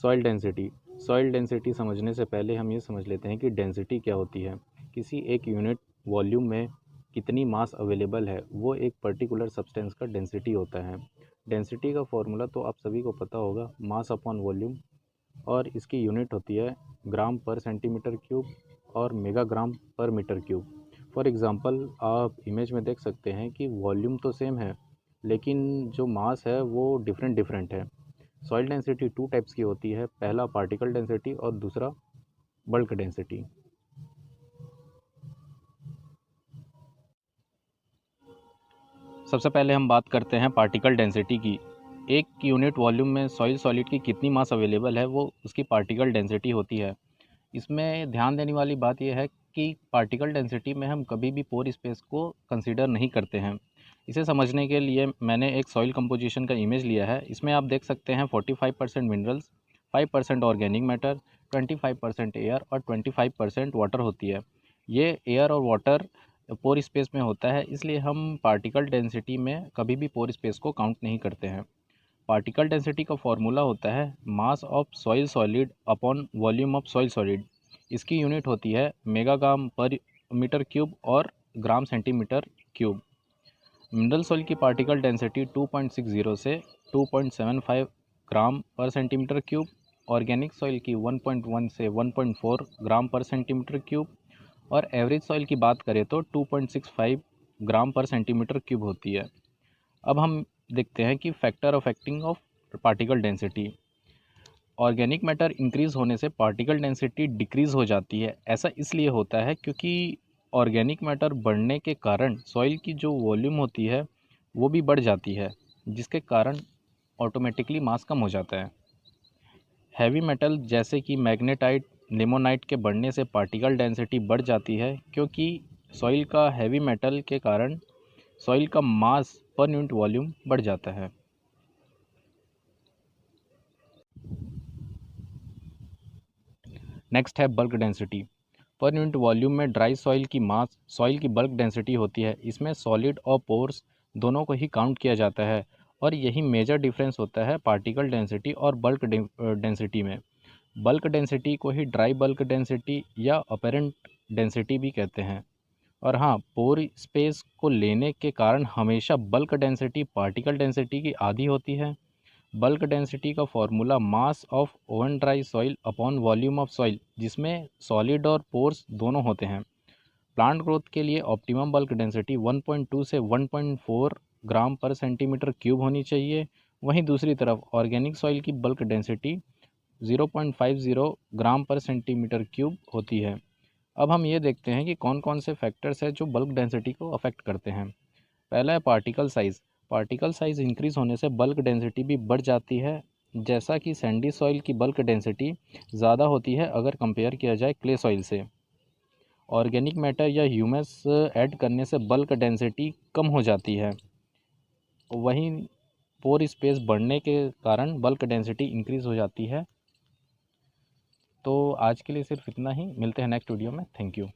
Soil density समझने से पहले हम ये समझ लेते हैं कि डेंसिटी क्या होती है। किसी एक यूनिट वॉल्यूम में कितनी मास अवेलेबल है, वो एक पर्टिकुलर सब्सटेंस का डेंसिटी होता है। डेंसिटी का फॉर्मूला तो आप सभी को पता होगा, मास अपॉन वॉल्यूम, और इसकी यूनिट होती है ग्राम पर सेंटीमीटर क्यूब और मेगा ग्राम पर मीटर क्यूब। फॉर एग्ज़ाम्पल आप इमेज में देख सकते हैं कि वॉल्यूम तो सेम है, लेकिन जो मास है वो डिफरेंट है। सॉइल डेंसिटी टू टाइप्स की होती है, पहला पार्टिकल डेंसिटी और दूसरा बल्क डेंसिटी। सबसे पहले हम बात करते हैं पार्टिकल डेंसिटी की। एक यूनिट वॉल्यूम में सॉइल सॉलिड की कितनी मास अवेलेबल है, वो उसकी पार्टिकल डेंसिटी होती है। इसमें ध्यान देने वाली बात यह है कि पार्टिकल डेंसिटी में हम कभी भी पोर स्पेस को कंसीडर नहीं करते हैं। इसे समझने के लिए मैंने एक सॉइल कंपोजिशन का इमेज लिया है। इसमें आप देख सकते हैं 45% मिनरल्स, 5% ऑर्गेनिक मैटर, 25% एयर और 25% वाटर होती है। ये एयर और वाटर पोर स्पेस में होता है, इसलिए हम पार्टिकल डेंसिटी में कभी भी पोर स्पेस को काउंट नहीं करते हैं। पार्टिकल डेंसिटी का फॉर्मूला होता है mass of soil solid upon volume of soil solid. इसकी यूनिट होती है मेगा ग्राम पर मीटर क्यूब और gram centimetre cube. Mineral soil की पार्टिकल डेंसिटी 2.60 से 2.75 ग्राम पर सेंटीमीटर क्यूब, ऑर्गेनिक सॉइल की 1.1 से 1.4 ग्राम पर सेंटीमीटर क्यूब और एवरेज सॉइल की बात करें तो 2.65 ग्राम पर सेंटीमीटर क्यूब होती है। अब हम देखते हैं कि factor affecting of particle density. Organic matter increase होने से पार्टिकल डेंसिटी डिक्रीज़ हो जाती है। ऐसा इसलिए होता है क्योंकि ऑर्गेनिक मैटर बढ़ने के कारण सॉइल की जो वॉल्यूम होती है वो भी बढ़ जाती है, जिसके कारण ऑटोमेटिकली मास कम हो जाता है। हैवी मेटल जैसे कि मैग्नेटाइट, लिमोनाइट के बढ़ने से पार्टिकल डेंसिटी बढ़ जाती है, क्योंकि सॉइल का हैवी मेटल के कारण सॉइल का मास पर यूनिट वॉल्यूम बढ़ जाता है। नेक्स्ट है bulk density. Per unit volume में ड्राई सॉइल की मास सॉइल की बल्क डेंसिटी होती है। इसमें सॉलिड और पोर्स दोनों को ही काउंट किया जाता है और यही मेजर डिफरेंस होता है पार्टिकल डेंसिटी और बल्क डेंसिटी में। बल्क डेंसिटी को ही ड्राई बल्क डेंसिटी या अपेरेंट डेंसिटी भी कहते हैं। और हाँ, पोर स्पेस को लेने के कारण हमेशा बल्क डेंसिटी पार्टिकल डेंसिटी की आधी होती है। बल्क डेंसिटी का formula mass of oven dry soil upon volume of soil, जिसमें सॉलिड और पोर्स दोनों होते हैं। प्लांट ग्रोथ के लिए ऑप्टिमम बल्क डेंसिटी 1.2 से 1.4 ग्राम पर सेंटीमीटर क्यूब होनी चाहिए। वहीं दूसरी तरफ ऑर्गेनिक सॉइल की बल्क डेंसिटी 0.50 ग्राम पर सेंटीमीटर क्यूब होती है। अब हम ये देखते हैं कि कौन कौन से फैक्टर्स हैं जो बल्क डेंसिटी को अफेक्ट करते हैं। पहला है particle size. Particle size increase होने से बल्क डेंसिटी भी बढ़ जाती है, जैसा कि सैंडी सॉइल की बल्क डेंसिटी ज़्यादा होती है अगर कंपेयर किया जाए क्ले सॉइल से। ऑर्गेनिक मैटर या ह्यूमस ऐड करने से बल्क डेंसिटी कम हो जाती है। वहीं पोर स्पेस बढ़ने के कारण बल्क डेंसिटी इंक्रीज़ हो जाती है। तो आज के लिए सिर्फ इतना ही, मिलते हैं नेक्स्ट वीडियो में। Thank you.